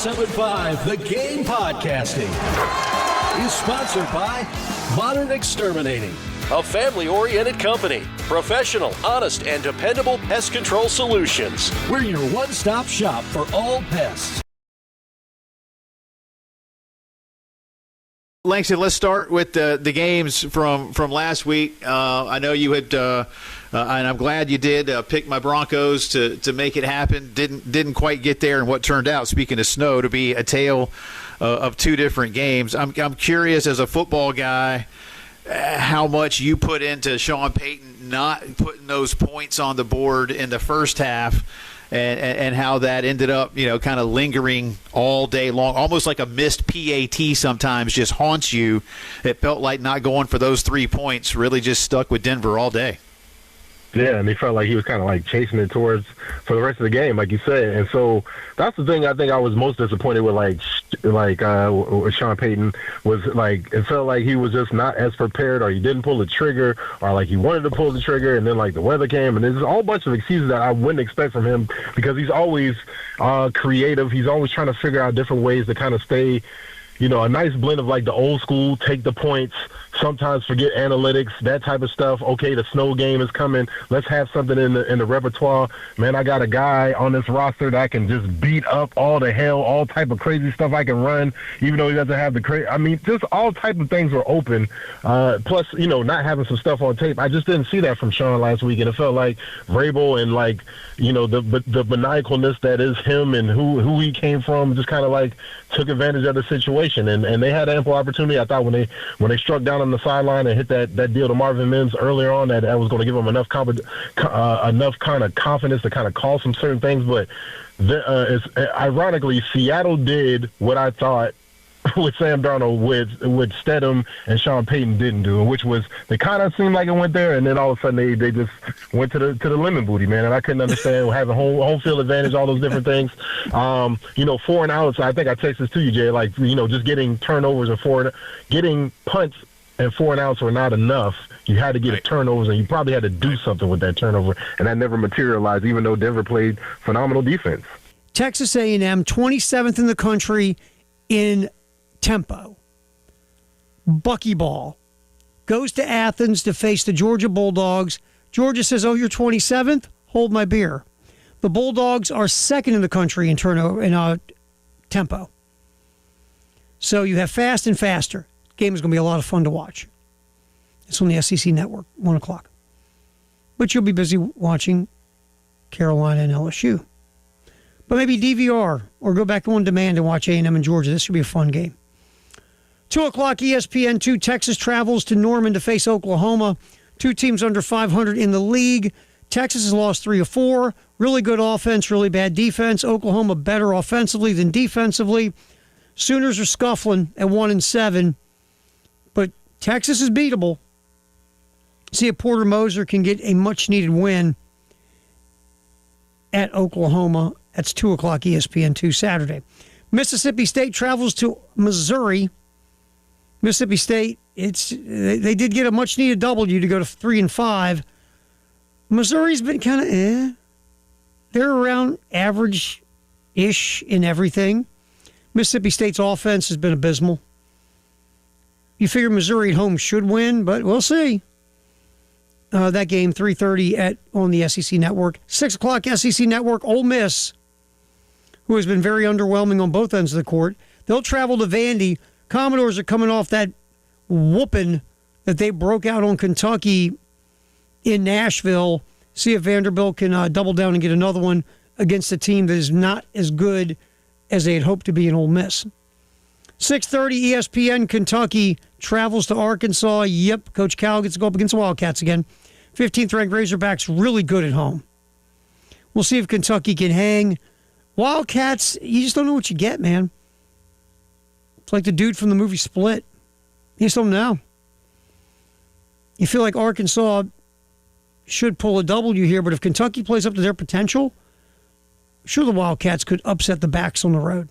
107.5 The Game Podcasting is sponsored by Modern Exterminating, a family-oriented company. Professional, honest, and dependable pest control solutions. We're your one-stop shop for all pests. Langston, let's start with the games from last week. I know you had, and I'm glad you did, pick my Broncos to make it happen. Didn't quite get there, and what turned out, speaking of snow, to be a tale of two different games. I'm curious, as a football guy, how much you put into Sean Payton not putting those points on the board in the first half. And how that ended up, kind of lingering all day long, almost like a missed PAT sometimes just haunts you. It felt like not going for those 3 points really just stuck with Denver all day. Yeah, and he felt like he was kind of like chasing it for the rest of the game, like you said. And so that's the thing I think I was most disappointed with, with Sean Payton, was like it felt like he was just not as prepared, or he didn't pull the trigger, or like he wanted to pull the trigger, and then like the weather came, and there's a whole bunch of excuses that I wouldn't expect from him, because he's always creative. He's always trying to figure out different ways to kind of stay, a nice blend of like the old school, take the points, sometimes forget analytics, that type of stuff. Okay, the snow game is coming. Let's have something in the repertoire. Man, I got a guy on this roster that can just beat up all the hell, all type of crazy stuff I can run, even though he doesn't have the crazy. I mean, just all type of things were open. Plus, not having some stuff on tape. I just didn't see that from Sean last week, and it felt like Vrabel and the maniacalness that is him and who he came from just kind of like took advantage of the situation, and they had ample opportunity. I thought when they struck down on the sideline and hit that deal to Marvin Mims earlier on, that was going to give him enough kind of confidence to kind of call some certain things. But ironically, Seattle did what I thought with Sam Darnold, with Stedham and Sean Payton didn't do, which was they kind of seemed like it went there, and then all of a sudden they just went to the lemon booty, man. And I couldn't understand having home field advantage, all those different things. 4 and outs. I think I texted this to you, Jay. Like, just getting turnovers and getting punts and 4 and outs were not enough. You had to get turnovers, and you probably had to do something with that turnover, and that never materialized, even though Denver played phenomenal defense. Texas A&M, 27th in the country in tempo. Buckyball goes to Athens to face the Georgia Bulldogs. Georgia says, "Oh, you're 27th? Hold my beer." The Bulldogs are second in the country in tempo. So you have fast and faster. Game is going to be a lot of fun to watch. It's on the SEC Network, 1 o'clock. But you'll be busy watching Carolina and LSU. But maybe DVR or go back on demand and watch A&M and Georgia. This should be a fun game. 2 o'clock ESPN2, Texas travels to Norman to face Oklahoma. Two teams under 500 in the league. Texas has lost 3 of 4. Really good offense, really bad defense. Oklahoma better offensively than defensively. Sooners are scuffling at 1-7. But Texas is beatable. See if Porter Moser can get a much-needed win at Oklahoma. That's 2 o'clock ESPN2 Saturday. Mississippi State travels to Missouri. Mississippi State, they did get a much-needed W to go to 3-5. Missouri's been kind of They're around average-ish in everything. Mississippi State's offense has been abysmal. You figure Missouri at home should win, but we'll see. That game, 3:30 on the SEC Network. 6 o'clock SEC Network, Ole Miss, who has been very underwhelming on both ends of the court. They'll travel to Vandy. Commodores are coming off that whooping that they broke out on Kentucky in Nashville. See if Vanderbilt can double down and get another one against a team that is not as good as they had hoped to be in Ole Miss. 6:30 ESPN, Kentucky travels to Arkansas. Yep, Coach Cal gets to go up against the Wildcats again. 15th ranked Razorbacks really good at home. We'll see if Kentucky can hang. Wildcats, you just don't know what you get, man. It's like the dude from the movie Split. You just don't know. You feel like Arkansas should pull a W here, but if Kentucky plays up to their potential, sure the Wildcats could upset the backs on the road.